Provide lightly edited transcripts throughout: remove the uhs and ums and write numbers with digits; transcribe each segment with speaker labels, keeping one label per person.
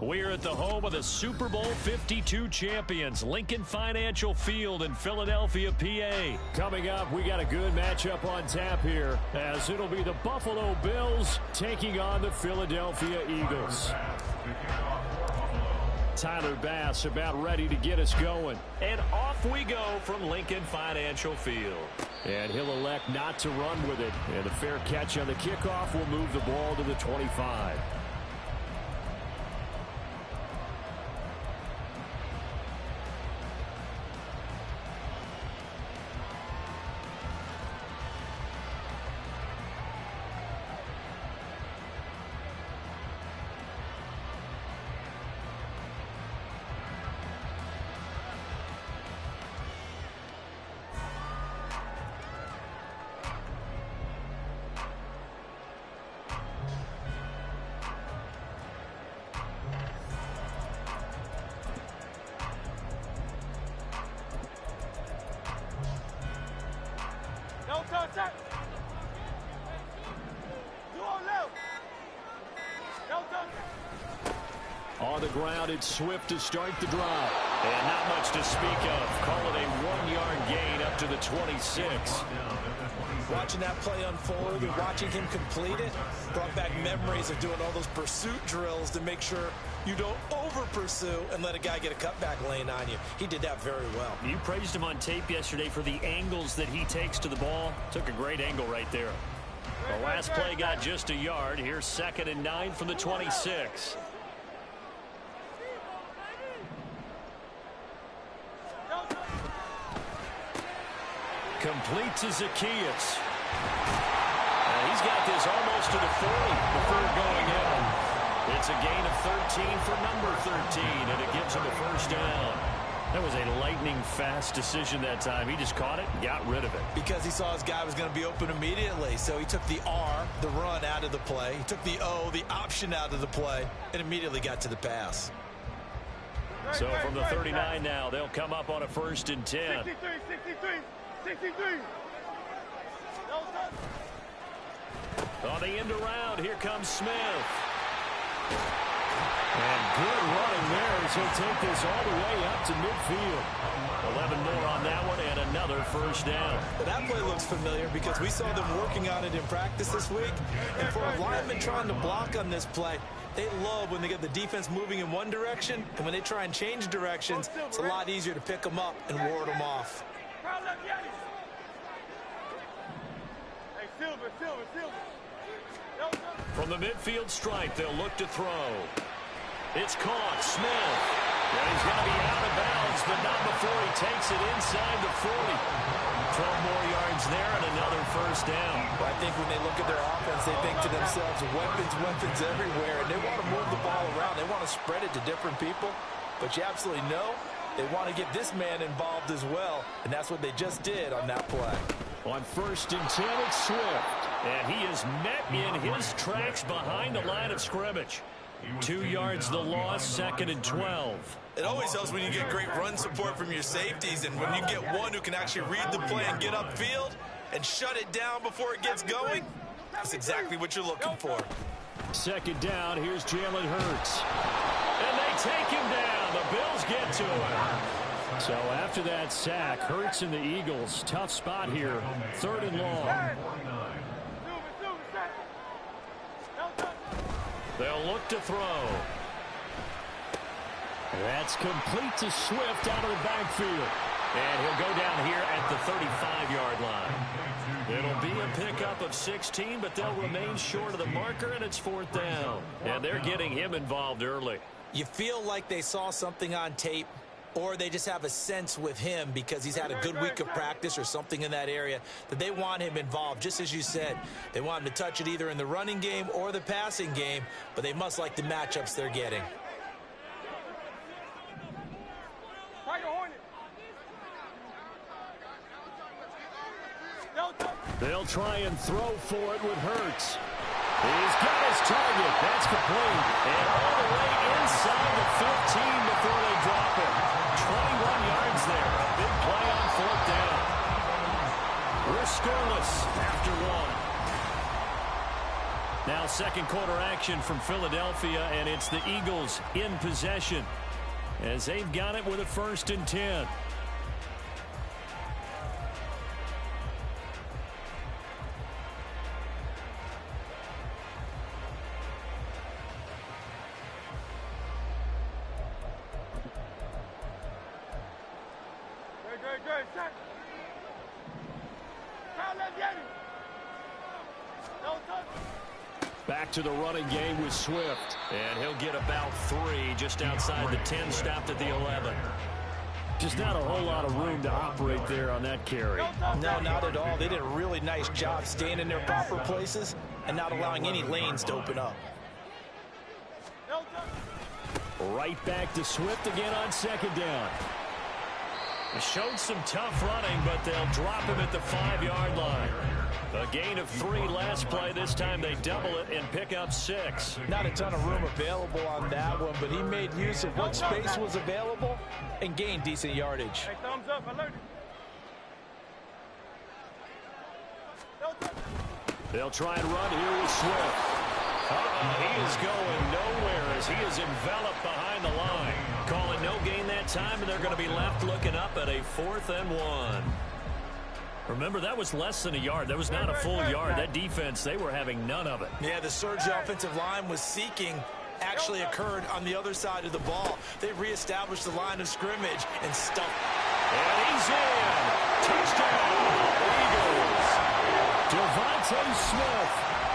Speaker 1: We're at the home of the Super Bowl 52 champions, Lincoln Financial Field in Philadelphia, PA. Coming up, we got a good matchup on tap here, as it'll be the Buffalo Bills taking on the Philadelphia Eagles. Tyler Bass about ready to get us going. And off we go from Lincoln Financial Field. And he'll elect not to run with it. And a fair catch on the kickoff will move the ball to the 25. On the ground, it's Swift to start the drive. And not much to speak of. Call it a 1-yard gain up to the 26.
Speaker 2: Watching that play unfold and watching him complete it brought back memories of doing all those pursuit drills to make sure you don't over-pursue and let a guy get a cutback lane on you. He did that very well.
Speaker 1: You praised him on tape yesterday for the angles that he takes to the ball. Took a great angle right there. The last play got just a yard. Here's 2nd and 9 from the 26. Complete to Zacchaeus. He's got this almost to the 40 before going in. It's a gain of 13 for number 13, and it gives him a first down. That was a lightning-fast decision that time. He just caught it and got rid of it.
Speaker 2: Because he saw his guy was going to be open immediately. So he took the R, the run, out of the play. He took the O, the option, out of the play, and immediately got to the pass.
Speaker 1: So from the 39 now, they'll come up on a 1st and 10.
Speaker 3: 63.
Speaker 1: On the end around, here comes Smith. And good running there as he'll take this all the way up to midfield. 11 more on that one and another first down.
Speaker 2: But that play looks familiar because we saw them working on it in practice this week. And for a lineman trying to block on this play, they love when they get the defense moving in one direction. And when they try and change directions, it's a lot easier to pick them up and ward them off.
Speaker 1: From the midfield stripe, they'll look to throw. It's caught. Smith. And he's going to be out of bounds, but not before he takes it inside the 40. 12 more yards there and another first down.
Speaker 2: Well, I think when they look at their offense, they think to themselves, weapons everywhere, and they want to move the ball around. They want to spread it to different people, but you absolutely know they want to get this man involved as well, and that's what they just did on that play.
Speaker 1: On 1st and 10, it's Swift. And he is met in his tracks behind the line of scrimmage. 2 yards the loss, 2nd and 12.
Speaker 4: It always helps when you get great run support from your safeties, and when you get one who can actually read the play and get upfield and shut it down before it gets going, that's exactly what you're looking for.
Speaker 1: 2nd down, here's Jalen Hurts. And they take him down. The Bills get to him. So after that sack, Hurts and the Eagles, tough spot here, 3rd and long. They'll look to throw. That's complete to Swift out of the backfield. And he'll go down here at the 35-yard line. It'll be a pickup of 16, but they'll remain short of the marker, and it's 4th down. And they're getting him involved early.
Speaker 2: You feel like they saw something on tape, or they just have a sense with him because he's had a good week of practice or something in that area that they want him involved. Just as you said, they want him to touch it either in the running game or the passing game, but they must like the matchups they're getting.
Speaker 1: They'll try and throw for it with Hurts. He's got his target. That's complete. And all the way inside the 15 before they drop it. 21 yards there. A big play on 4th down. We're scoreless after 1. Now second quarter action from Philadelphia, and it's the Eagles in possession as they've got it with a 1st and 10. Back to the running game with Swift. And he'll get about 3 just outside the 10, stopped at the 11. Just not a whole lot of room to operate there on that carry.
Speaker 2: No, not at all. They did a really nice job staying in their proper places and not allowing any lanes to open up.
Speaker 1: Right back to Swift again on 2nd down. Showed some tough running, but they'll drop him at the 5-yard line. A gain of 3 last play. This time they double it and pick up 6.
Speaker 2: Not a ton of room available on that one, but he made use of what space was available and gained decent yardage.
Speaker 3: Hey, thumbs up, alert.
Speaker 1: They'll try and run here with Swift. He is going nowhere as he is enveloped behind the line. Calling no gain that time, and they're going to be left looking up at a 4th and 1. Remember, that was less than a yard. That was not a full yard. That defense, they were having none of it.
Speaker 2: Yeah, the surge the offensive line was seeking actually occurred on the other side of the ball. They reestablished the line of scrimmage and stuffed.
Speaker 1: And he's in. Touchdown, Eagles. Devontae Smith,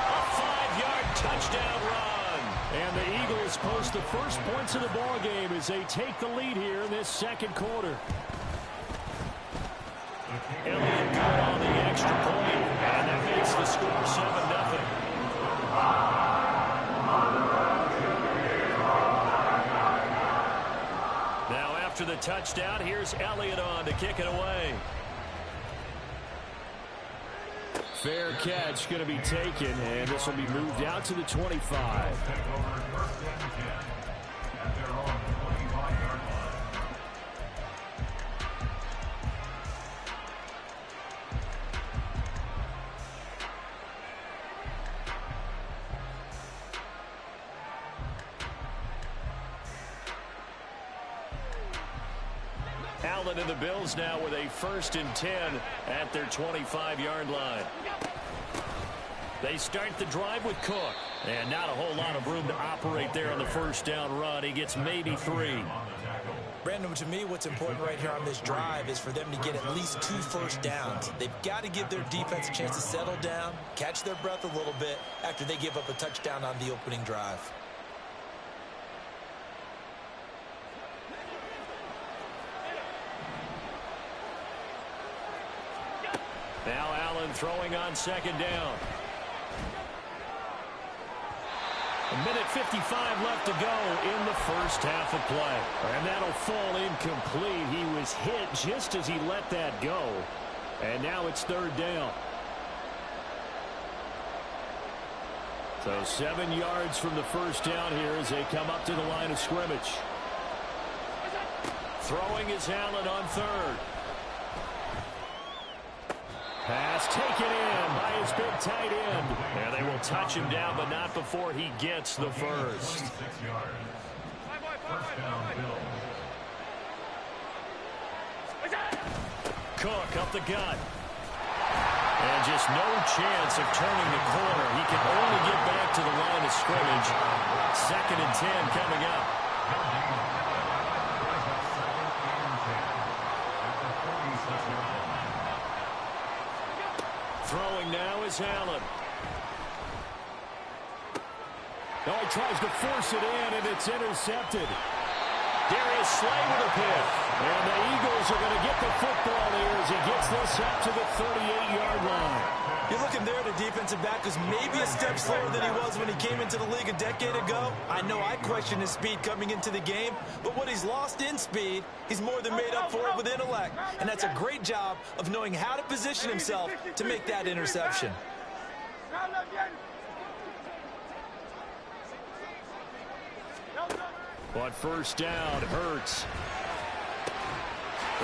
Speaker 1: a 5-yard touchdown run. And the Eagles post the first points of the ball game as they take the lead here in this 2nd quarter. Elliott good on the extra point, and that makes the score 7-0. Now after the touchdown, here's Elliott on to kick it away. Fair catch going to be taken, and this will be moved out to the 25. Allen and the Bills now with a 1st and 10 at their 25-yard line. They start the drive with Cook. And not a whole lot of room to operate there on the 1st down run. He gets maybe 3.
Speaker 2: Brandon, to me, what's important right here on this drive is for them to get at least 2 first downs. They've got to give their defense a chance to settle down, catch their breath a little bit after they give up a touchdown on the opening drive.
Speaker 1: Now Allen throwing on 2nd down. 1:55 left to go in the first half of play. And that'll fall incomplete. He was hit just as he let that go. And now it's 3rd down. So 7 yards from the 1st down here as they come up to the line of scrimmage. Throwing is Allen on 3rd. Pass taken in by his big tight end. And they will touch him down, but not before he gets the first. Cook up the gut. And just no chance of turning the corner. He can only get back to the line of scrimmage. 2nd and 10 coming up. Throwing now is Allen. Oh, he tries to force it in, and it's intercepted. Darius Slay with a pick. And the Eagles are going to get the football here as he gets this up to the 38-yard line.
Speaker 2: You're looking there at a defensive back who's maybe a step slower than he was when he came into the league a decade ago. I know I questioned his speed coming into the game, but what he's lost in speed, he's more than made up for it with intellect. And that's a great job of knowing how to position himself to make that interception.
Speaker 1: But 1st down, Hurts.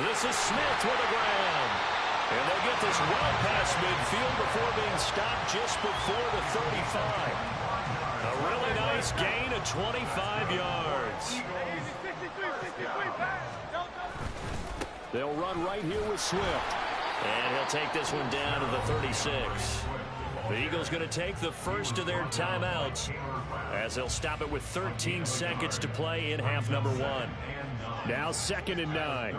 Speaker 1: This is Smith with the ground. And they'll get this well past midfield before being stopped just before the 35. A really nice gain of 25 yards. They'll run right here with Swift. And he'll take this one down to the 36. The Eagles going to take the first of their timeouts as they'll stop it with 13 seconds to play in half number 1. Now 2nd and 9.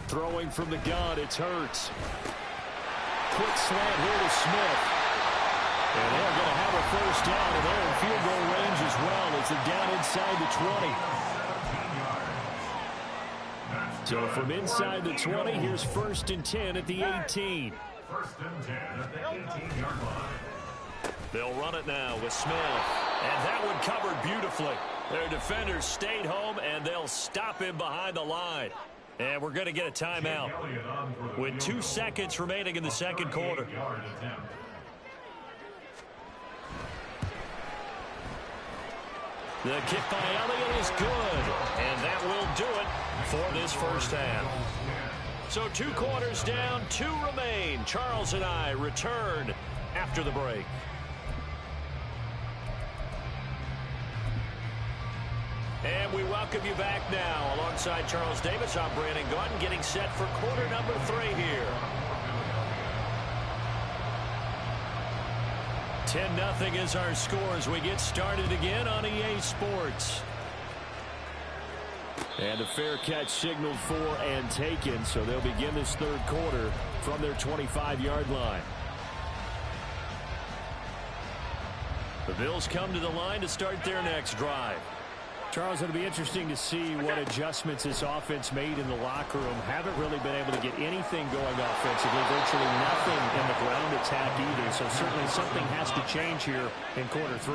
Speaker 1: Throwing from the gun, it's Hurts. Quick slant here to Smith. And they're going to have a first down, and they're in field goal range as well as they're down inside the 20. So from inside the 20, here's 1st and 10 at the 18. 1st and 10 at the 18-yard line. They'll run it now with Smith. And that one covered beautifully. Their defenders stayed home, and they'll stop him behind the line. And we're going to get a timeout with 2 seconds remaining in the second quarter. The kick by Elliott is good, and that will do it for this first half. So 2 quarters down, 2 remain. Charles and I return after the break. And we welcome you back now. Alongside Charles Davis, I'm Brandon Gaudin, getting set for quarter number 3 here. 10-0 is our score as we get started again on EA Sports. And a fair catch signaled for and taken, so they'll begin this third quarter from their 25-yard line. The Bills come to the line to start their next drive. Charles, it'll be interesting to see what adjustments this offense made in the locker room. Haven't really been able to get anything going offensively, virtually nothing in the ground attack either. So certainly something has to change here in quarter 3.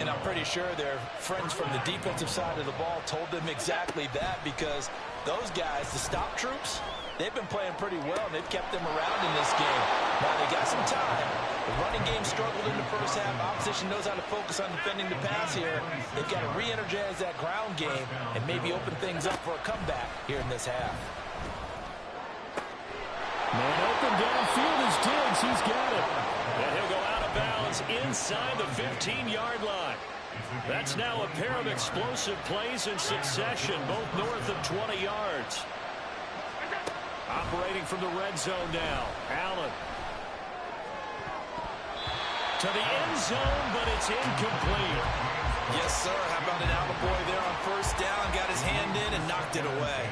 Speaker 2: And I'm pretty sure their friends from the defensive side of the ball told them exactly that, because those guys, the stop troops, they've been playing pretty well, and they've kept them around in this game. Now they got some time. The running game struggled in the first half. Opposition knows how to focus on defending the pass here. They've got to re-energize that ground game and maybe open things up for a comeback here in this half.
Speaker 1: Man open downfield is Diggs. He's got it. And he'll go out of bounds inside the 15-yard line. That's now a pair of explosive plays in succession, both north of 20 yards. Operating from the red zone now. Allen. To the end zone, but it's incomplete.
Speaker 2: Yes, sir. How about an attaboy there on first down? Got his hand in and knocked it away.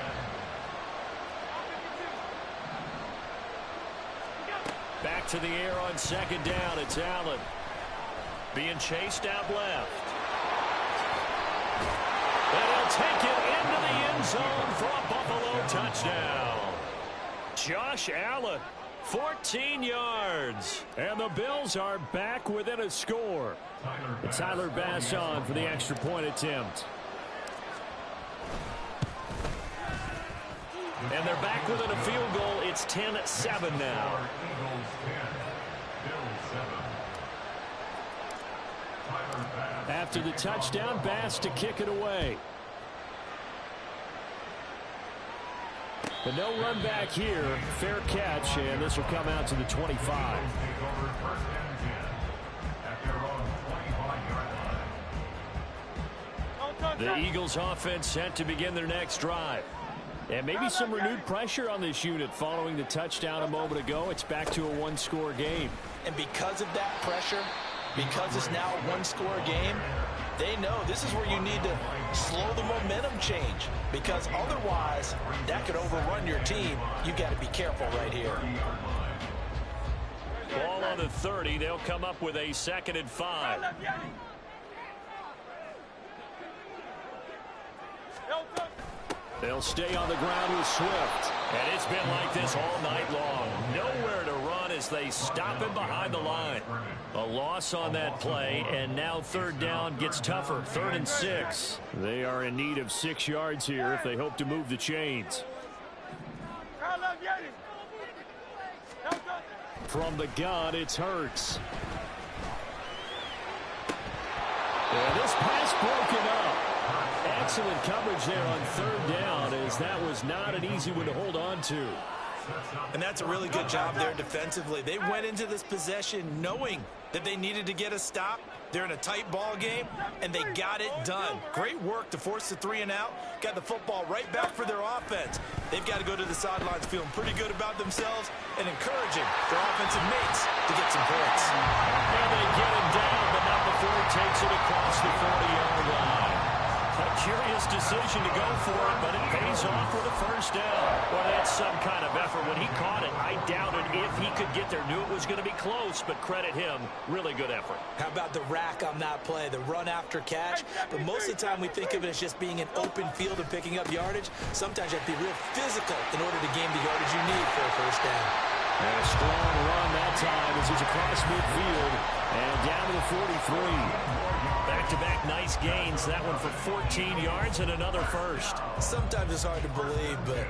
Speaker 1: Back to the air on second down. It's Allen. Being chased out left. And he'll take it into the end zone for a Buffalo touchdown. Josh Allen, 14 yards. And the Bills are back within a score. Tyler Bass on for the extra point attempt. And they're back within a field goal. It's 10-7 now. After the touchdown, Bass to kick it away. But no run back here. Fair catch, and this will come out to the 25. The Eagles offense set to begin their next drive. And maybe some renewed pressure on this unit following the touchdown a moment ago. It's back to a one-score game.
Speaker 2: And because of that pressure, because it's now a one-score game, they know this is where you need to slow the momentum change, because otherwise that could overrun your team. You got to be careful right here.
Speaker 1: Ball on the 30. They'll come up with a 2nd and 5. They'll stay on the ground with Swift. And it's been like this all night long. Nowhere to run as they stop him behind the line. A loss on that play, and now third down gets tougher. 3rd and 6. They are in need of 6 yards here if they hope to move the chains. From the gun, it's Hurts. And this pass broken up. Excellent coverage there on third down, as that was not an easy one to hold on to.
Speaker 2: And that's a really good job there defensively. They went into this possession knowing that they needed to get a stop. They're in a tight ball game, and they got it done. Great work to force the 3 and out. Got the football right back for their offense. They've got to go to the sidelines feeling pretty good about themselves and encouraging their offensive mates to get some points.
Speaker 1: And they get him down, but not before he takes it across the 40-yard line. A curious decision to go for it, but it pays off for the first down. Well, that's some kind of effort. When he caught it, I doubted if he could get there. Knew it was going to be close, but credit him. Really good effort.
Speaker 2: How about the rack on that play, the run after catch? But most of the time we think of it as just being an open field and picking up yardage. Sometimes you have to be real physical in order to gain the yardage you need for a first down.
Speaker 1: And a strong run that time as he's across midfield and down to the 43. Back-to-back nice gains. That one for 14 yards and another first.
Speaker 2: Sometimes it's hard to believe, but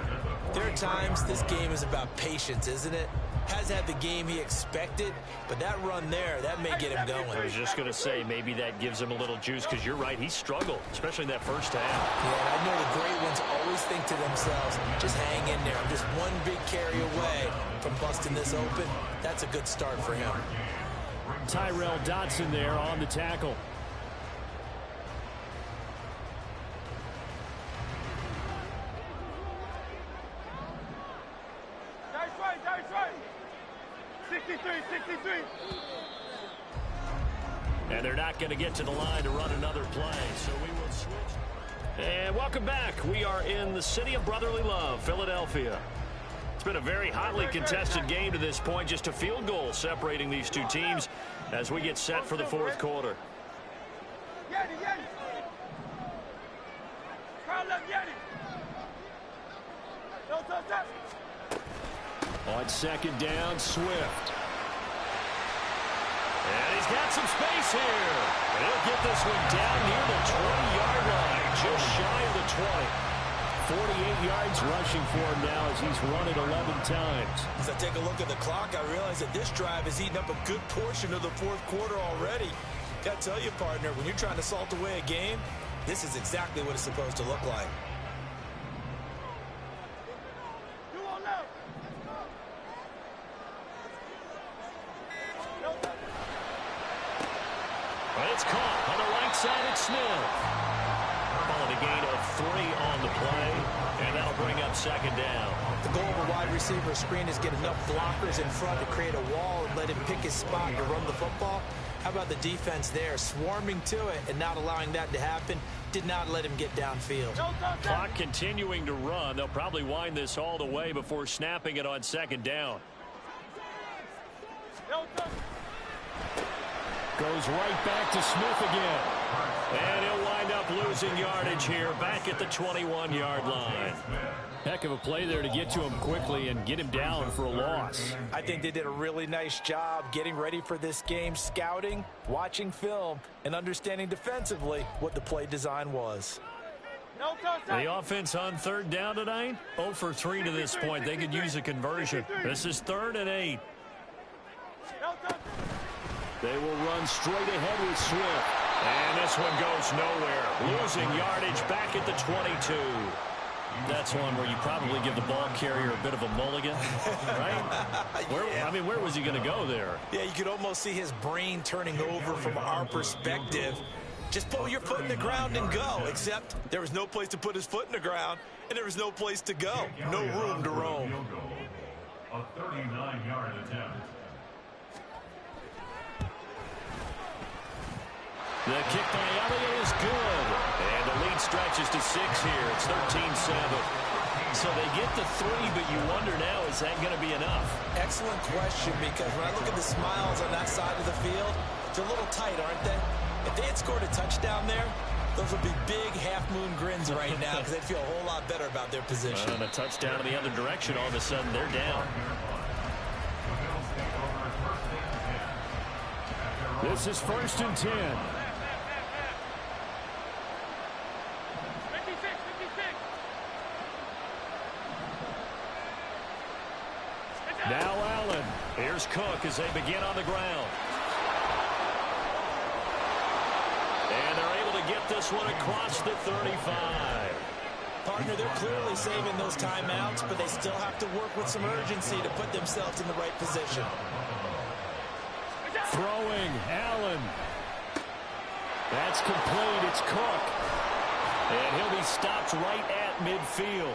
Speaker 2: there are times this game is about patience, isn't it? Has had the game he expected, but that run there, that may get him going.
Speaker 1: I was just going to say, maybe that gives him a little juice, because you're right, he struggled, especially in that first half.
Speaker 2: Yeah, and I know the great ones always think to themselves, just hang in there. I'm just one big carry away from busting this open. That's a good start for him.
Speaker 1: Tyrell Dotson there on the tackle.
Speaker 3: That's right. 63.
Speaker 1: And they're not going to get to the line to run another play, so we will switch. And welcome back. We are in the city of brotherly love, Philadelphia. It's been a very hotly contested game to this point, just a field goal separating these two teams as we get set for the fourth quarter. On second down, Swift. And he's got some space here. And he'll get this one down near the 20-yard line, just shy of the 20. 48 yards rushing for him now as he's run it 11 times.
Speaker 2: As I take a look at the clock, I realize that this drive has eaten up a good portion of the fourth quarter already. Got to tell you, partner, when you're trying to salt away a game, this is exactly what it's supposed to look like.
Speaker 1: It's caught on the right side at Smith. Followed a gain of 3 on the play, and that'll bring up second down.
Speaker 2: The goal of a wide receiver screen is get enough blockers in front to create a wall and let him pick his spot to run the football. How about the defense there, swarming to it and not allowing that to happen? Did not let him get downfield.
Speaker 1: Clock continuing to run. They'll probably wind this all the way before snapping it on second down. Goes right back to Smith again. And he'll wind up losing yardage here back at the 21-yard line. Heck of a play there to get to him quickly and get him down for a loss.
Speaker 2: I think they did a really nice job getting ready for this game, scouting, watching film, and understanding defensively what the play design was.
Speaker 1: The offense on third down tonight, 0 for 3 to this point. They could use a conversion. This is 3rd and 8. They will run straight ahead with Swift. And this one goes nowhere. Losing yardage back at the 22. That's one where you probably give the ball carrier a bit of a mulligan, right? Where was he going to go there?
Speaker 2: Yeah, you could almost see his brain turning over from our perspective. Just put your foot in the ground and go, except there was no place to put his foot in the ground, and there was no place to go. No room to roam.
Speaker 5: A 39-yard attempt.
Speaker 1: The kick by Elliott is good. And the lead stretches to 6 here. It's 13-7. So they get the 3, but you wonder now, is that going to be enough?
Speaker 2: Excellent question, because when I look at the smiles on that side of the field, they're a little tight, aren't they? If they had scored a touchdown there, those would be big half-moon grins right now because they'd feel a whole lot better about their position.
Speaker 1: And a touchdown in the other direction, all of a sudden they're down. This is 1st and 10. Now Allen. Here's Cook as they begin on the ground. And get this one across the 35.
Speaker 2: Partner, they're clearly saving those timeouts, but they still have to work with some urgency to put themselves in the right position.
Speaker 1: Throwing, Allen. That's complete. It's Cook. And he'll be stopped right at midfield.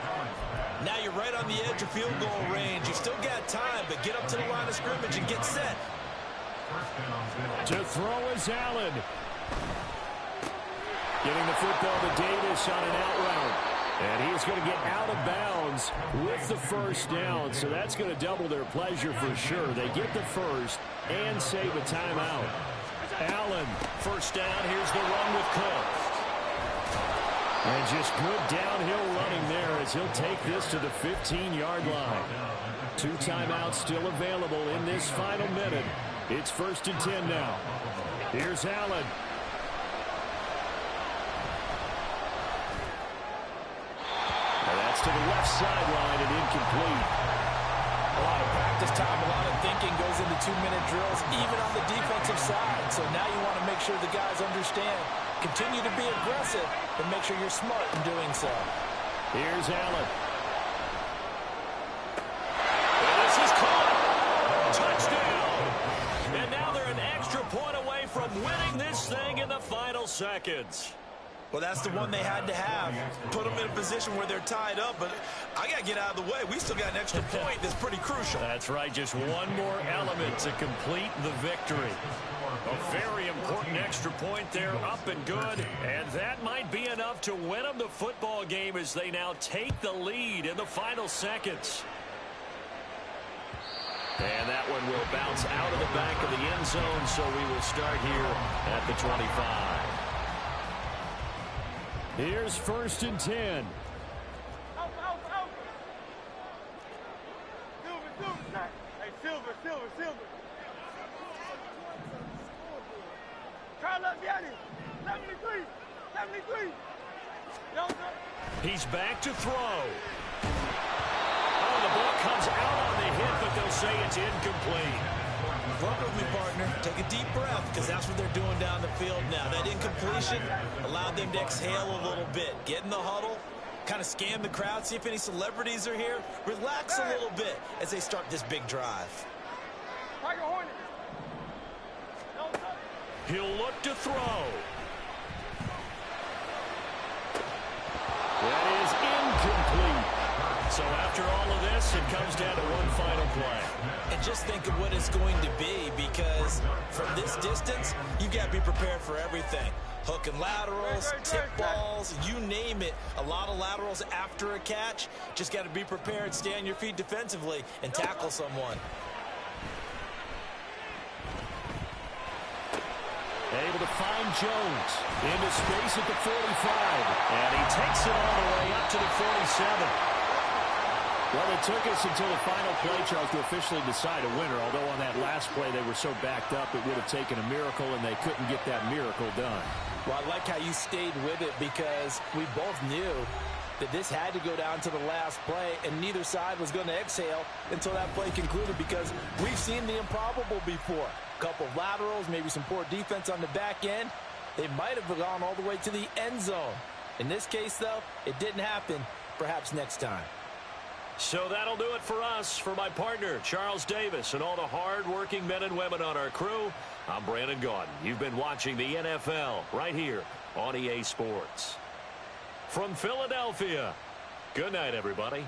Speaker 2: Now you're right on the edge of field goal range. You've still got time, but get up to the line of scrimmage and get set.
Speaker 1: To throw is Allen. Getting the football to Davis on an out route. And he's going to get out of bounds with the first down. So that's going to double their pleasure for sure. They get the first and save a timeout. Allen, first down. Here's the run with Cook. And just good downhill running there as he'll take this to the 15-yard line. 2 timeouts still available in this final minute. It's 1st and 10 now. Here's Allen. And that's to the left sideline and incomplete.
Speaker 2: A lot of practice time, a lot of thinking goes into 2-minute drills, even on the defensive side. So now you want to make sure the guys understand. Continue to be aggressive, but make sure you're smart in doing so.
Speaker 1: Here's Allen. And this is caught. Touchdown. And now they're an extra point away from winning this thing in the final seconds.
Speaker 2: Well, that's the one they had to have. Put them in a position where they're tied up, but I got to get out of the way. We still got an extra point that's pretty crucial.
Speaker 1: That's right. Just one more element to complete the victory. A very important extra point there, up and good. And that might be enough to win them the football game as they now take the lead in the final seconds. And that one will bounce out of the back of the end zone, so we will start here at the 25. Here's 1st and 10.
Speaker 3: Out. Silver. Hey, Silver. Try left, get it. 73. Young,
Speaker 1: He's back to throw. Oh, the ball comes out on the hit, but they'll say it's incomplete.
Speaker 2: Work with me, partner. Take a deep breath, because that's what they're doing down the field now. That incompletion allowed them to exhale a little bit. Get in the huddle, kind of scan the crowd, see if any celebrities are here. Relax a little bit as they start this big drive.
Speaker 3: Tiger Hornet.
Speaker 1: He'll look to throw. That is incomplete. So after all of this, it comes down to one final play.
Speaker 2: And just think of what it's going to be, because from this distance, you've got to be prepared for everything. Hook and laterals, tip balls, you name it. A lot of laterals after a catch. Just got to be prepared, stay on your feet defensively, and tackle someone.
Speaker 1: Able to find Jones into space at the 45. And he takes it all the way up to the 47. Well, it took us until the final play, Charles, to officially decide a winner. Although on that last play they were so backed up, it would have taken a miracle, and they couldn't get that miracle done.
Speaker 2: Well, I like how you stayed with it, because we both knew that this had to go down to the last play, and neither side was going to exhale until that play concluded, because we've seen the improbable before. A couple of laterals, maybe some poor defense on the back end. They might have gone all the way to the end zone. In this case, though, it didn't happen. Perhaps next time.
Speaker 1: So that'll do it for us. For my partner, Charles Davis, and all the hard-working men and women on our crew, I'm Brandon Gaudin. You've been watching the NFL right here on EA Sports. From Philadelphia, good night, everybody.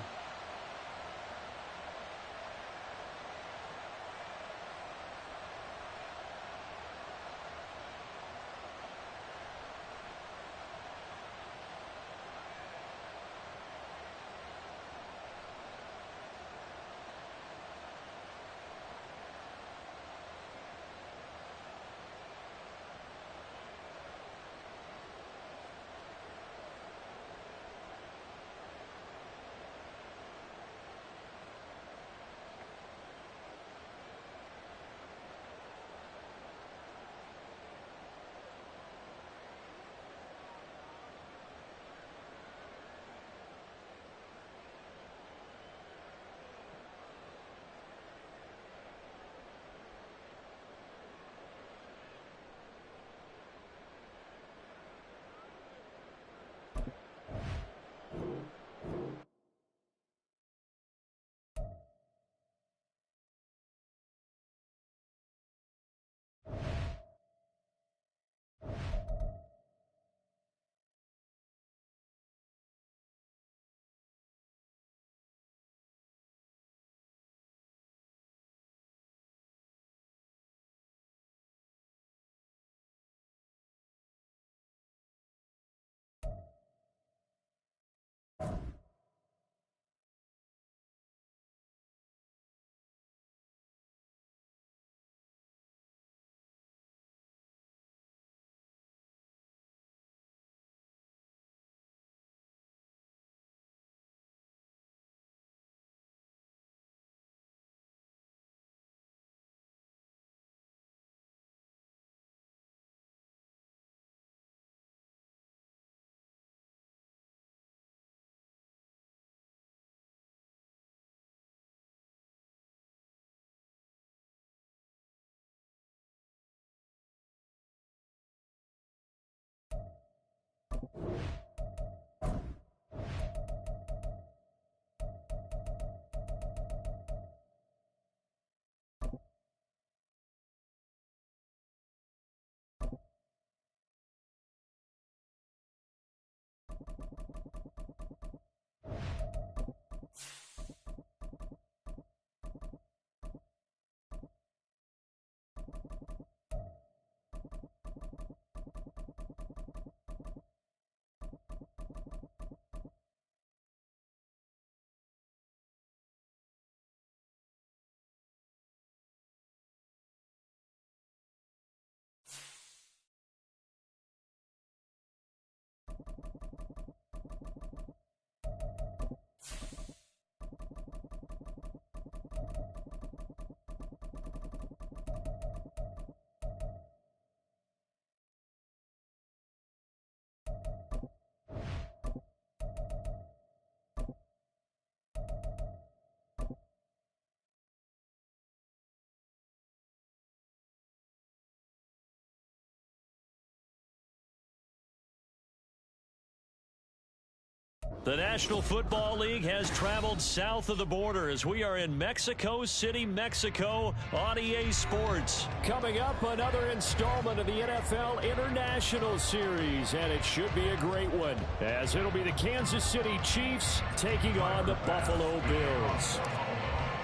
Speaker 1: The National Football League has traveled south of the border as we are in Mexico City, Mexico on EA Sports. Coming up, another installment of the NFL International Series, and it should be a great one, as it'll be the Kansas City Chiefs taking on the Buffalo Bills.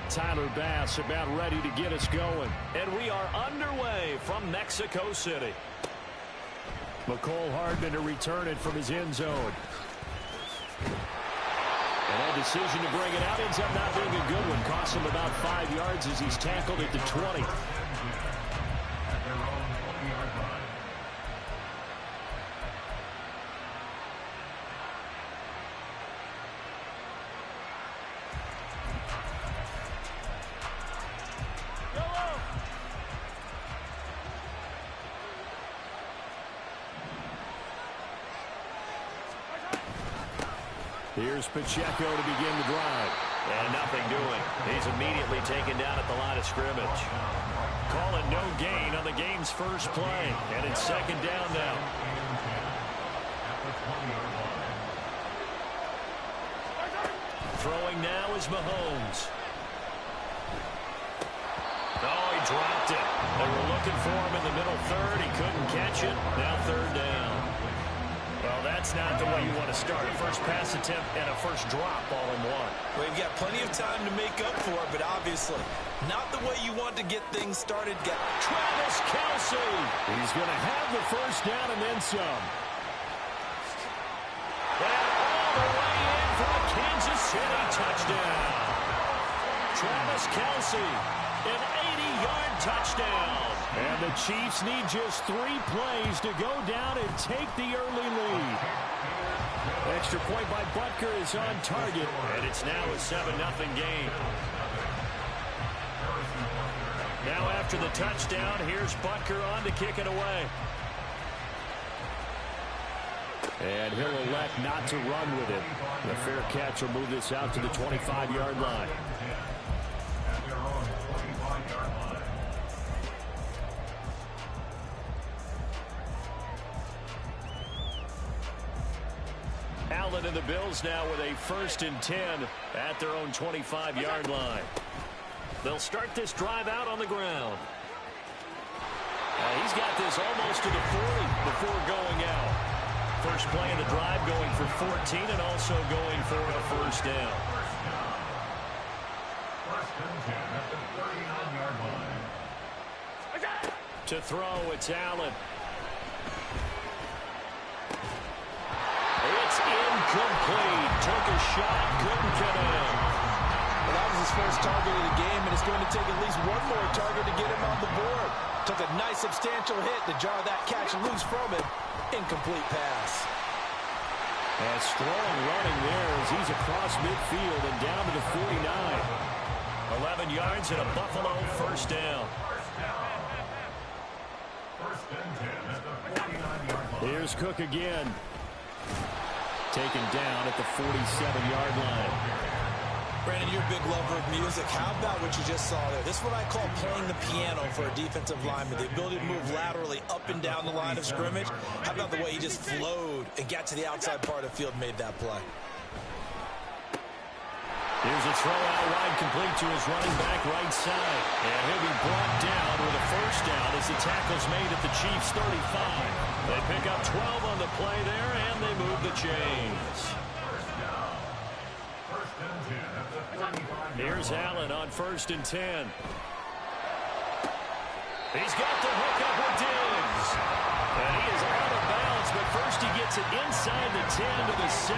Speaker 1: Tyler Bass about ready to get us going, and we are underway from Mexico City. McCole Hardman to return it from his end zone. And that decision to bring it out ends up not being a good one. Costs him about 5 yards as he's tackled at the 20. Here's Pacheco to begin the drive. And nothing doing. He's immediately taken down at the line of scrimmage. Calling no gain on the game's first play. And it's second down now. Throwing now is Mahomes. Oh, he dropped it. They were looking for him in the middle third. He couldn't catch it. Now third down. Well, that's not the way you want to start. A first pass attempt and a first drop all in one.
Speaker 2: Well, you've got plenty of time to make up for it, but obviously not the way you want to get things started.
Speaker 1: Travis Kelce. He's going to have the first down and then some. And all the way in for a Kansas City touchdown. Travis Kelce, an 80-yard touchdown. And the Chiefs need just 3 plays to go down and take the early lead. Extra point by Butker is on target. And it's now a 7-0 game. Now after the touchdown, here's Butker on to kick it away. And he'll elect not to run with it. The fair catch will move this out to the 25-yard line. Allen and the Bills now with a 1st and 10 at their own 25-yard line. They'll start this drive out on the ground. He's got this almost to the 40 before going out. First play of the drive going for 14 and also going for a first down. To throw, it's Allen. It's incomplete. Took a shot, couldn't get in.
Speaker 2: Well, that was his first target of the game, and it's going to take at least one more target to get him on the board. Took a nice substantial hit to jar that catch loose from him. Incomplete pass.
Speaker 1: And strong running there as he's across midfield and down to the 49. 11 yards and a Buffalo first down. Here's Cook again. Taken down at the 47-yard line.
Speaker 2: Brandon, you're a big lover of music. How about what you just saw there? This is what I call playing the piano for a defensive lineman. The ability to move laterally up and down the line of scrimmage. How about the way he just flowed and got to the outside part of the field and made that play?
Speaker 1: Here's a throw out wide complete to his running back right side. And he'll be brought down with a first down as the tackle's made at the Chiefs' 35. They pick up 12 on the play there, and they move the chains. Here's Allen on 1st and 10. He's got the hook up with Diggs. And he is out of bounds, but first he gets it inside the 10 to the 7.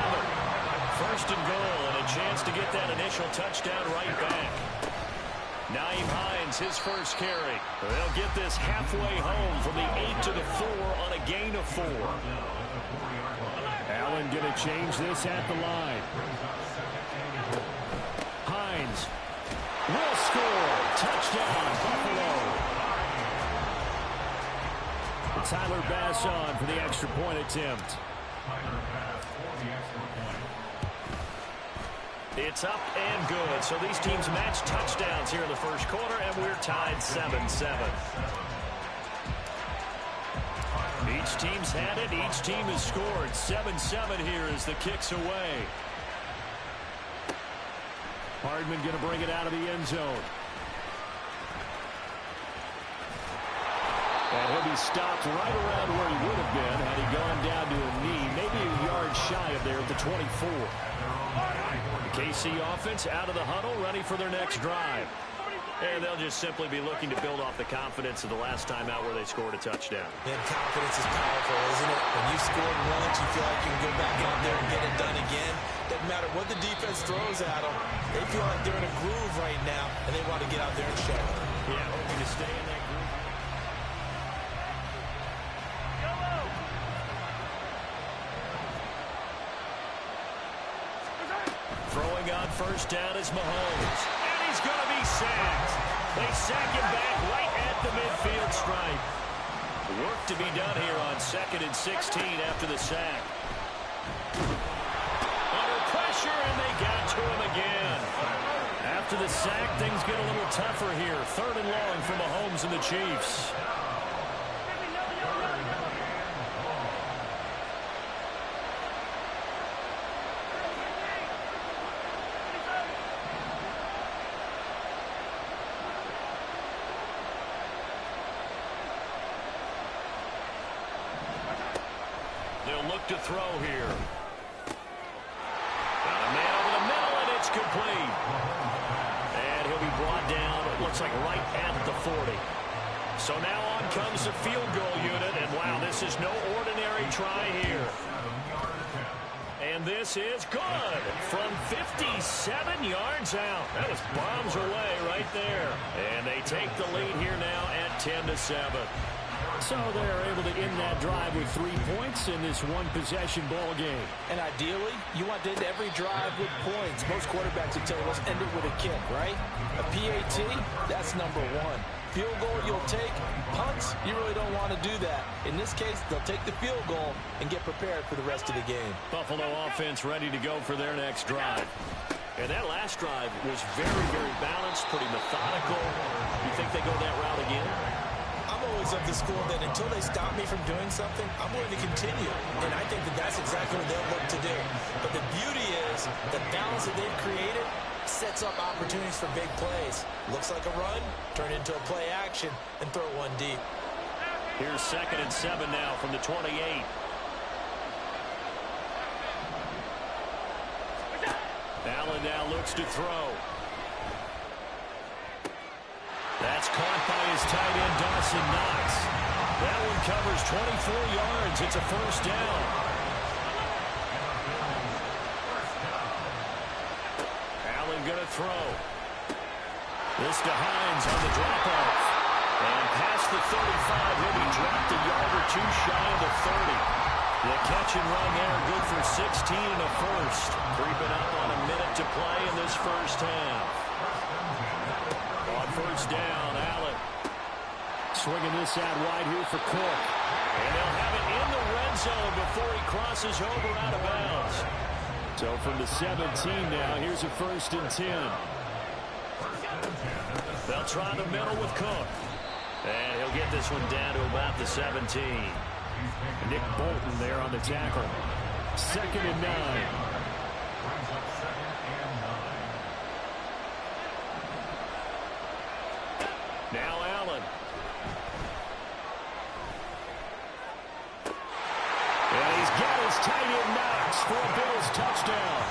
Speaker 1: 1st and goal, and a chance to get that initial touchdown right back. Nyheim Hines, his first carry. They'll get this halfway home from the 8 to the 4 on a gain of 4. Allen going to change this at the line. Hines will score. Touchdown, Buffalo. Tyler Bass on for the extra point attempt. It's up and good. So these teams match touchdowns here in the first quarter, and we're tied 7-7. Each team's had it. Each team has scored. 7-7 here as the kick's away. Hardman going to bring it out of the end zone. And he'll be stopped right around where he would have been had he gone down to a knee, maybe a yard shy of there at the 24. The KC offense out of the huddle, ready for their next drive. And they'll just simply be looking to build off the confidence of the last time out where they scored a touchdown.
Speaker 2: And confidence is powerful, isn't it? When you scored once, you feel like you can go back out there and get it done again. Doesn't matter what the defense throws at them. They feel like they're in a groove right now, and they want to get out there and show it.
Speaker 1: Yeah, hoping to stay in that groove. Throwing on first down is Mahomes. And he's going to be sacked. They sack him back right at the midfield stripe. Work to be done here on 2nd and 16 after the sack. Under pressure, and they got to him again. After the sack, things get a little tougher here. 3rd and long for Mahomes and the Chiefs. They'll look to throw here. Got a man over the middle, and it's complete. And he'll be brought down, it looks like right at the 40. So now on comes the field goal unit, and wow, this is no ordinary try here. And this is good from 57 yards out. That was bombs away right there. And they take the lead here now at 10-7. So they're able to end that drive with 3 points in this one-possession ball game.
Speaker 2: And ideally, you want to end every drive with points. Most quarterbacks would tell you, let's end it with a kick, right? A PAT, that's number 1. Field goal you'll take. Punts, you really don't want to do that. In this case, they'll take the field goal and get prepared for the rest of the game.
Speaker 1: Buffalo offense ready to go for their next drive. And that last drive was very, very balanced, pretty methodical. You think they go that route again?
Speaker 2: I'm always of the school that until they stop me from doing something, I'm going to continue. And I think that that's exactly what they'll look to do. But the beauty is the balance that they've created sets up opportunities for big plays. Looks like a run, turn into a play action, and throw one deep.
Speaker 1: Here's 2nd and 7 now from the 28. Allen now looks to throw. That's caught by his tight end, Dawson Knox. That one covers 24 yards. It's a first down. Allen going to throw. This to Hines on the drop-off. And past the 35, he'll be dropped a yard or two shy of the 30. The catch and run there, good for 16 and a first. Creeping up on a minute to play in this first half. On first down, Allen. Swinging this out wide here for Cook. And they'll have it in the red zone before he crosses over out of bounds. So from the 17 now, here's a 1st and 10. They'll try the middle with Cook. And he'll get this one down to about the 17. Nick Bolton there on the tackle. 2nd and 9. Now Allen. And he's got his tight end Knox for a Bills touchdown.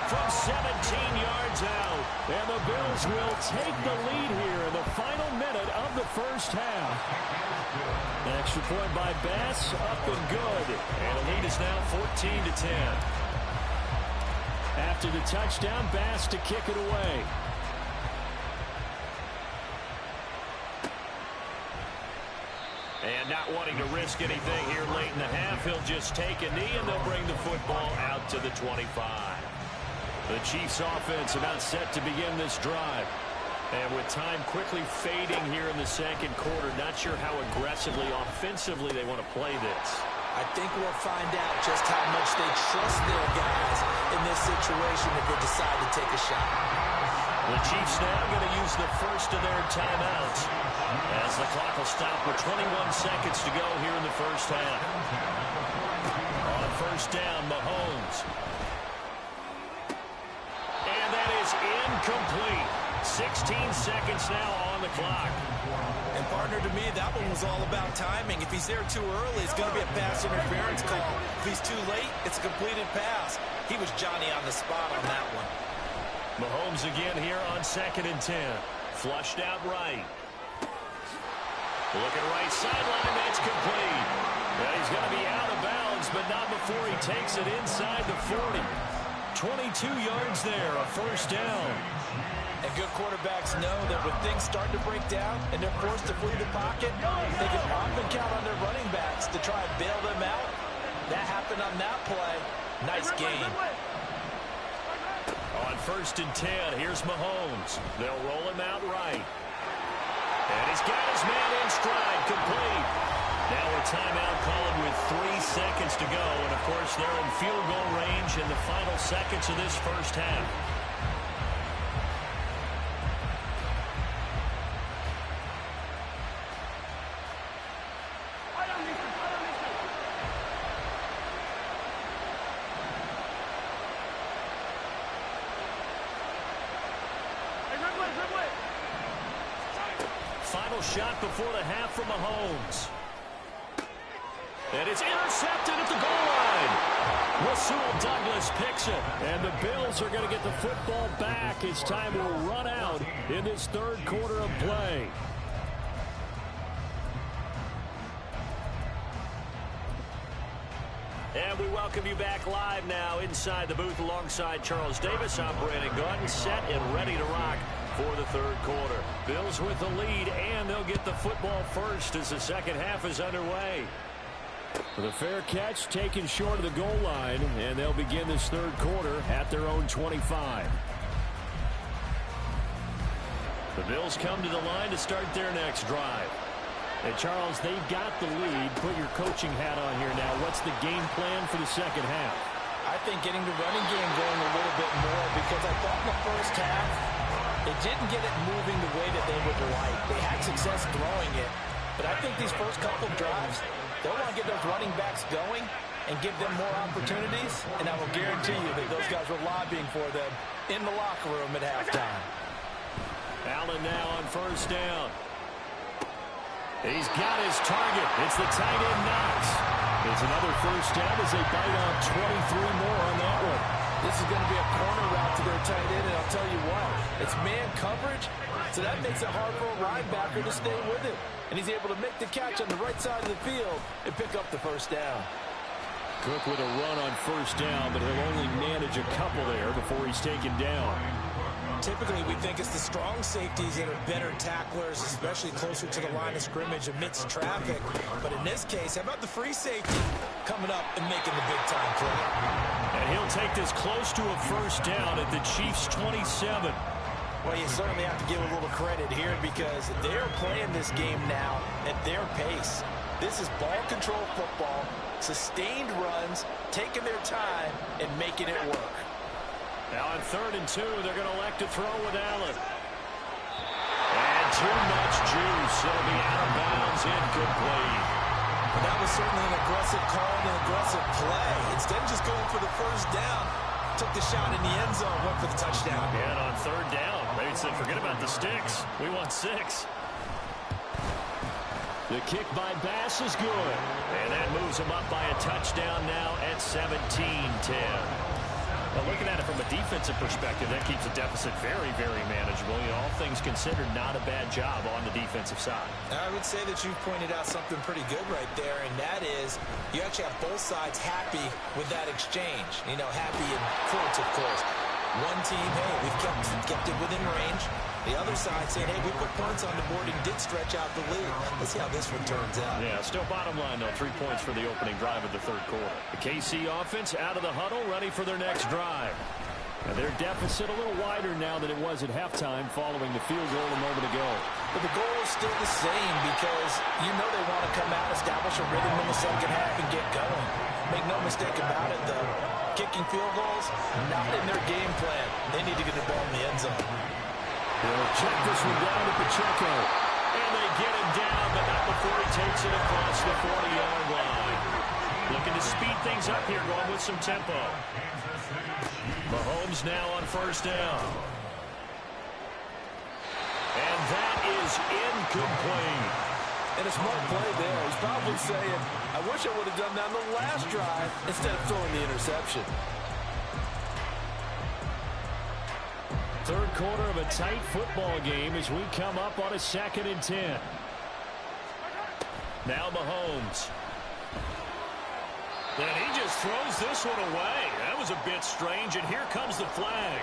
Speaker 1: From 17 yards out. And the Bills will take the lead here in the final minute of the first half. An extra point by Bass, up and good. And the lead is now 14-10. After the touchdown, Bass to kick it away. And not wanting to risk anything here late in the half, he'll just take a knee and they'll bring the football out to the 25. The Chiefs offense about set to begin this drive. And with time quickly fading here in the second quarter, not sure how aggressively, offensively they want to play this.
Speaker 2: I think we'll find out just how much they trust their guys in this situation if they decide to take a shot.
Speaker 1: The Chiefs now going to use the first of their timeouts as the clock will stop with 21 seconds to go here in the first half. On first down, Mahomes. is incomplete. 16 seconds now on the clock.
Speaker 2: And partner, to me, that one was all about timing. If he's there too early, it's going to be a pass interference call. If he's too late, it's a completed pass. He was Johnny on the spot on that one.
Speaker 1: Mahomes again here on 2nd and 10. Flushed out right. Looking right sideline, that's complete. Yeah, he's going to be out of bounds, but not before he takes it inside the 40. 22 yards there, a first down.
Speaker 2: And good quarterbacks know that when things start to break down and they're forced to flee the pocket, they can often count on their running backs to try and bail them out. That happened on that play. Nice game.
Speaker 1: On 1st and 10, here's Mahomes. They'll roll him out right. And he's got his man in stride, complete. Now a timeout called with 3 seconds to go. And, of course, they're in field goal range in the final seconds of this first half. Final shot before the half from Mahomes. And it's intercepted at the goal line. Rasul Douglas picks it. And the Bills are going to get the football back as time will run out in this 3rd quarter of play. And we welcome you back live now inside the booth alongside Charles Davis. I'm Brandon Gordon, set and ready to rock for the 3rd quarter. Bills with the lead, and they'll get the football first as the second half is underway. The fair catch taken short of the goal line, and they'll begin this 3rd quarter at their own 25. The Bills come to the line to start their next drive. And, Charles, they've got the lead. Put your coaching hat on here now. What's the game plan for the second half?
Speaker 2: I think getting the running game going a little bit more, because I thought in the first half they didn't get it moving the way that they would like. They had success throwing it. But I think these first couple of drives, they'll want to get those running backs going and give them more opportunities. And I will guarantee you that those guys were lobbying for them in the locker room at halftime.
Speaker 1: Allen now on 1st down. He's got his target. It's the tight end Knox. It's another first down as they bite off 23 more on that one.
Speaker 2: This is going to be a corner route to their tight end, and I'll tell you what, it's man coverage, so that makes it hard for a linebacker to stay with it. And he's able to make the catch on the right side of the field and pick up the first down.
Speaker 1: Cook with a run on 1st down, but he'll only manage a couple there before he's taken down.
Speaker 2: Typically, we think it's the strong safeties that are better tacklers, especially closer to the line of scrimmage amidst traffic. But in this case, how about the free safety coming up and making the big-time play?
Speaker 1: And he'll take this close to a first down at the Chiefs' 27.
Speaker 2: Well, you certainly have to give a little credit here because they're playing this game now at their pace. This is ball control football, sustained runs, taking their time, and making it work.
Speaker 1: Now on 3rd and 2, they're going to elect to throw with Allen. And too much juice. It'll be out of bounds, incomplete.
Speaker 2: But that was certainly an aggressive call and an aggressive play. Instead of just going for the first down, took the shot in the end zone, went for the touchdown.
Speaker 1: And on 3rd down, they said, forget about the sticks. We want 6. The kick by Bass is good. And that moves him up by a touchdown now at 17-10. Well, looking at it from a defensive perspective, that keeps the deficit very, very manageable. You know, all things considered, not a bad job on the defensive side.
Speaker 2: I would say that you pointed out something pretty good right there, and that is you actually have both sides happy with that exchange. You know, happy in quotes, of course. One team, hey, we've kept it within range. The other side saying, hey, we put points on the board and did stretch out the lead. Let's see how this one turns out.
Speaker 1: Yeah, still bottom line, though. 3 points for the opening drive of the 3rd quarter. The KC offense out of the huddle, ready for their next drive. Now their deficit a little wider now than it was at halftime following the field goal a moment ago.
Speaker 2: But the goal is still the same because you know they want to come out, establish a rhythm in the second half, and get going. Make no mistake about it, though. Kicking field goals, not in their game plan. They need to get the ball in the end zone.
Speaker 1: They'll check this one down to Pacheco. And they get him down, but not before he takes it across the 40-yard line. Looking to speed things up here, going with some tempo. Mahomes now on 1st down. is incomplete.
Speaker 6: And a smart play there. He's probably saying, I wish I would have done that on the last drive instead of throwing the interception.
Speaker 1: Third quarter of a tight football game as we come up on a 2nd and 10. Now Mahomes. And he just throws this one away. That was a bit strange, and here comes the flag.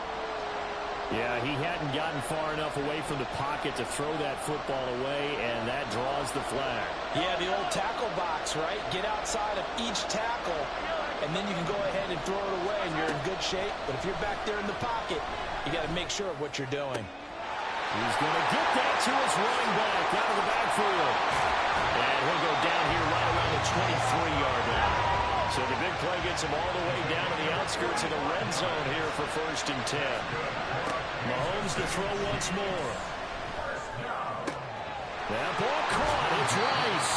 Speaker 1: Yeah, he hadn't gotten far enough away from the pocket to throw that football away, and that draws the flag.
Speaker 2: Yeah, the old tackle box, right? Get outside of each tackle, and then you can go ahead and throw it away, and you're in good shape. But if you're back there in the pocket, you got to make sure of what you're doing.
Speaker 1: He's going to get that to his running back out of the backfield. And he'll go down here right around the 23-yard line. So the big play gets him all the way down to the outskirts of the red zone here for 1st and 10. Mahomes to throw once more. That ball caught. It's Rice.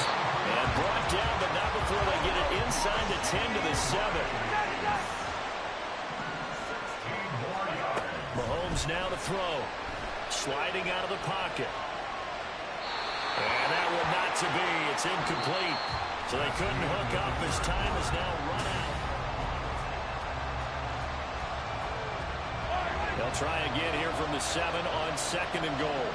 Speaker 1: And brought down, but not before they get it inside the 10 to the 7. Mahomes now to throw. Sliding out of the pocket. And that one not to be. It's incomplete. So they couldn't hook up. His time is now run out. They'll try again here from the 7 on 2nd and goal.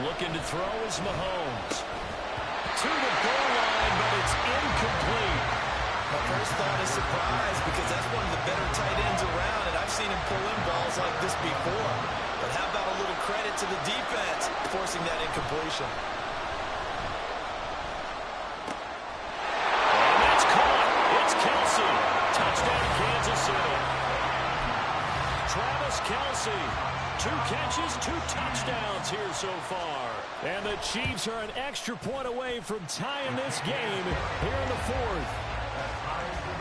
Speaker 1: Looking to throw is Mahomes. To the goal line, but it's incomplete.
Speaker 4: My first thought is surprise because that's one of the better tight ends around, and I've seen him pull in balls like this before. But how about a little credit to the defense forcing that incompletion?
Speaker 1: And that's caught. It's Kelsey. Touchdown, Kansas City. Travis Kelsey. 2 catches, 2 touchdowns here so far. And the Chiefs are an extra point away from tying this game here in the 4th.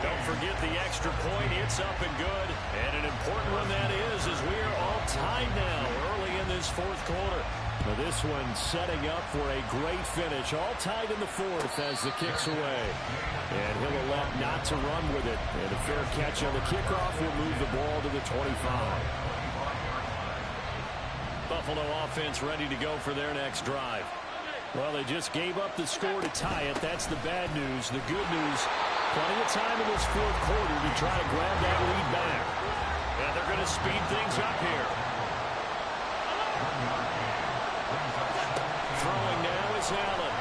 Speaker 1: Don't forget the extra point. It's up and good. And an important one that is as we are all tied now early in this 4th quarter. Now this one setting up for a great finish. All tied in the 4th as the kick's away. And he'll elect not to run with it. And a fair catch on the kickoff will move the ball to the 25. Buffalo offense ready to go for their next drive. Well, they just gave up the score to tie it. That's the bad news. The good news, plenty of time in this 4th quarter to try to grab that lead back. And they're going to speed things up here. Throwing now is Allen.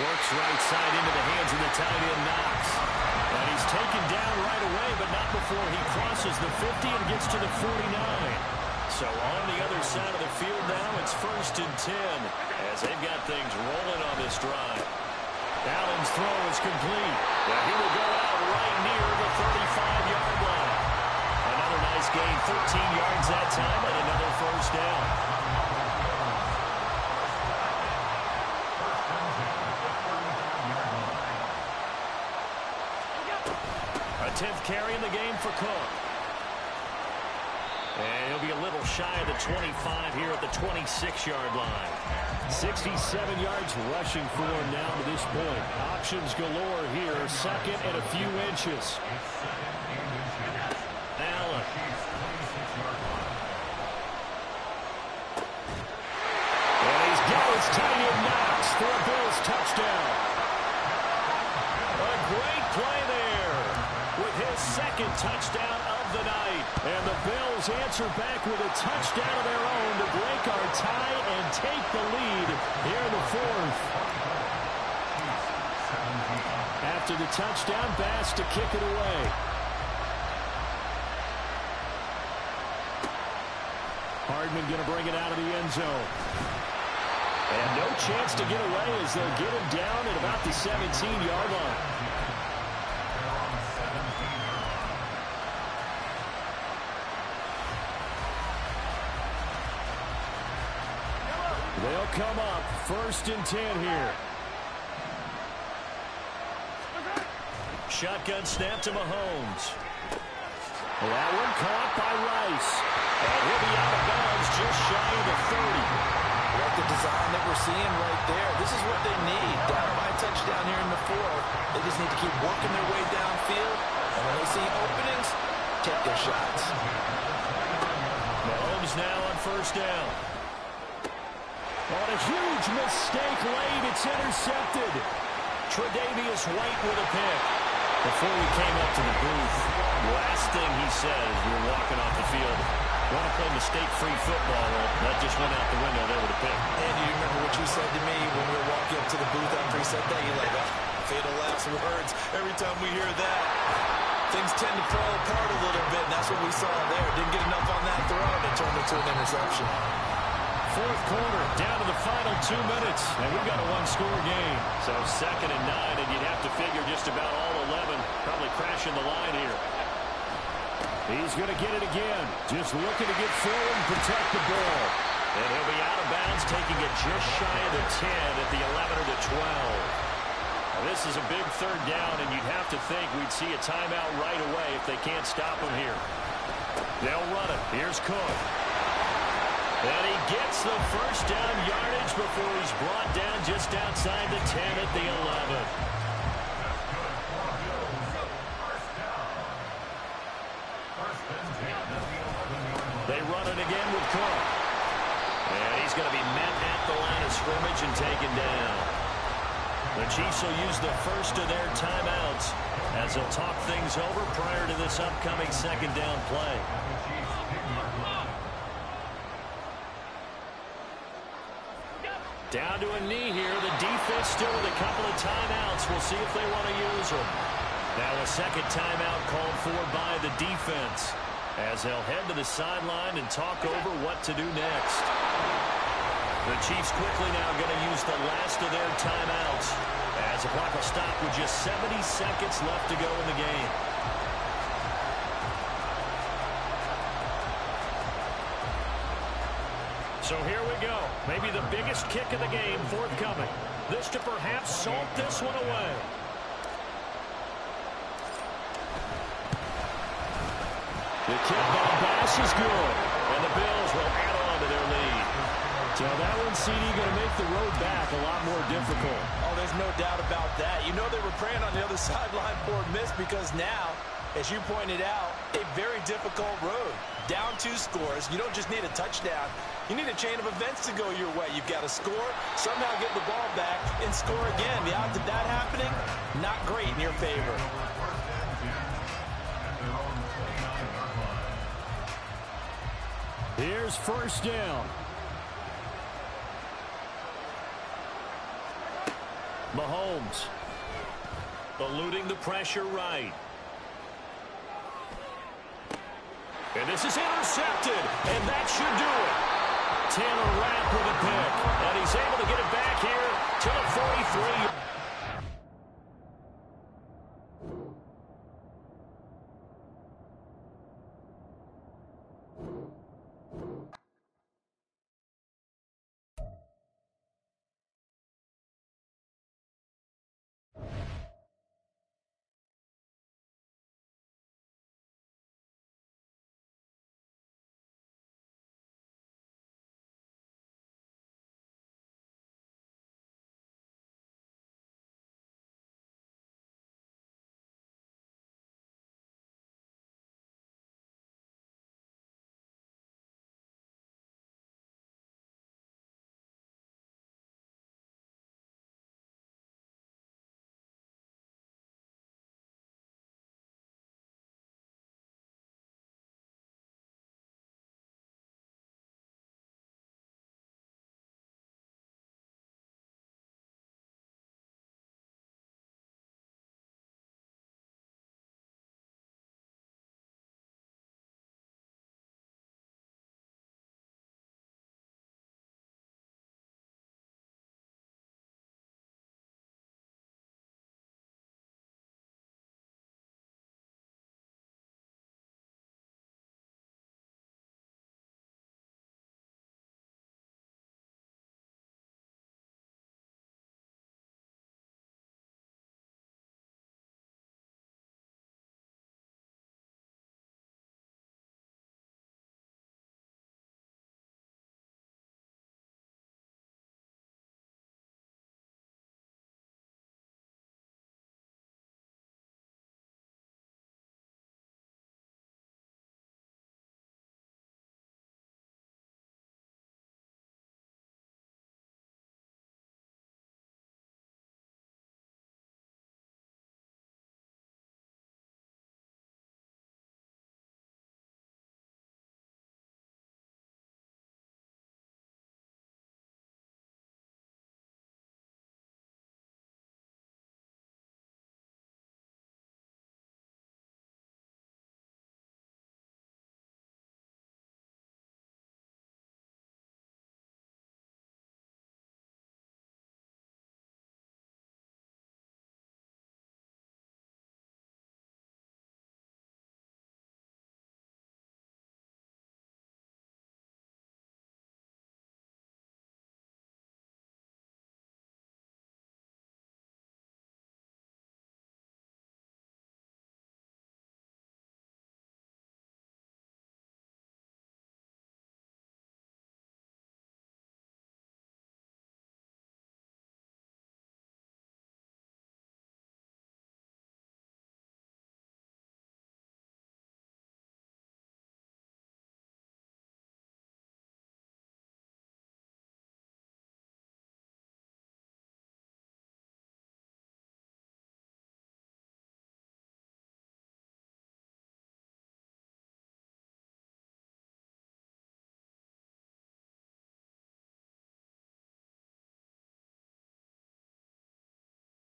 Speaker 1: Works right side into the hands of the tight end, Knox. And he's taken down right away, but not before he crosses the 50 and gets to the 49. So on the other side of the field now, it's 1st and 10 as they've got things rolling on this drive. Allen's throw is complete. And he will go out right near the 35-yard line. Another nice gain, 13 yards that time, and another 1st down. A 10th carry in the game for Cook. And he'll be a little shy of the 25 here at the 26-yard line. 67 yards rushing for him now to this point. Options galore here. 2nd and a few inches. Allen. And he's got his tight end Knox for a Bills touchdown. A great play there with his 2nd touchdown of the night. And the Bills answer back with a touchdown of their own to break our tie and take the lead here in the 4th. After the touchdown, Bass to kick it away. Hardman going to bring it out of the end zone. And no chance to get away as they'll get him down at about the 17-yard line. They'll come up 1st and 10 here. Shotgun snap to Mahomes. That one caught by Rice. And he'll be out of bounds just shy of the 30.
Speaker 2: Well,
Speaker 6: like the design that we're seeing right there. This is what they need. Down by a touchdown here in the fourth. They just need to keep working their way downfield. And when they see openings, take their shots.
Speaker 1: Mahomes now on first down. On a huge mistake late, it's intercepted. Tre'Davious White with a pick. Before we came up to the booth, last thing he said as we were walking off the field, want to play mistake-free football. Well, that just went out the window there with a pick.
Speaker 2: And you remember what you said to me when we were walking up to the booth after he said that? You're like, oh, fatal last words.
Speaker 4: Every time we hear that, things tend to fall apart a little bit, and that's what we saw there. Didn't get enough on that throw, and it turned into an interception.
Speaker 1: Fourth quarter, down to the final 2 minutes, and we've got a one-score game. So 2nd and 9, and you'd have to figure just about all 11 probably crashing the line here. He's going to get it again. Just looking to get through and protect the ball. And he'll be out of bounds, taking it just shy of the 10 at the 11 or the 12. Now, this is a big third down, and you'd have to think we'd see a timeout right away if they can't stop him here. They'll run it. Here's Cook. And he gets the first down yardage before he's brought down just outside the 10 at the 11. They run it again with Cook. And he's going to be met at the line of scrimmage and taken down. The Chiefs will use the first of their timeouts as they'll talk things over prior to this upcoming second down play. Down to a knee here. The defense still with a couple of timeouts. We'll see if they want to use them. Now a second timeout called for by the defense as they'll head to the sideline and talk over what to do next. The Chiefs quickly now going to use the last of their timeouts as the clock will stop with just 70 seconds left to go in the game. So here we go. Maybe the biggest kick of the game forthcoming. This to perhaps salt this one away. The kick-down pass is good. And the Bills will add on to their lead. So that one, CD, going to make the road back a lot more difficult.
Speaker 6: Oh, there's no doubt about that. You know they were praying on the other sideline for a miss because now, as you pointed out, a very difficult road. Down 2 scores. You don't just need a touchdown. You need a chain of events to go your way. You've got to score, somehow get the ball back, and score again. The odds of that happening, not great in your favor.
Speaker 1: Here's first down. Mahomes eluding the pressure right. And this is intercepted, and that should do it. Taylor Rapp with a pick, and he's able to get it back here to the 43.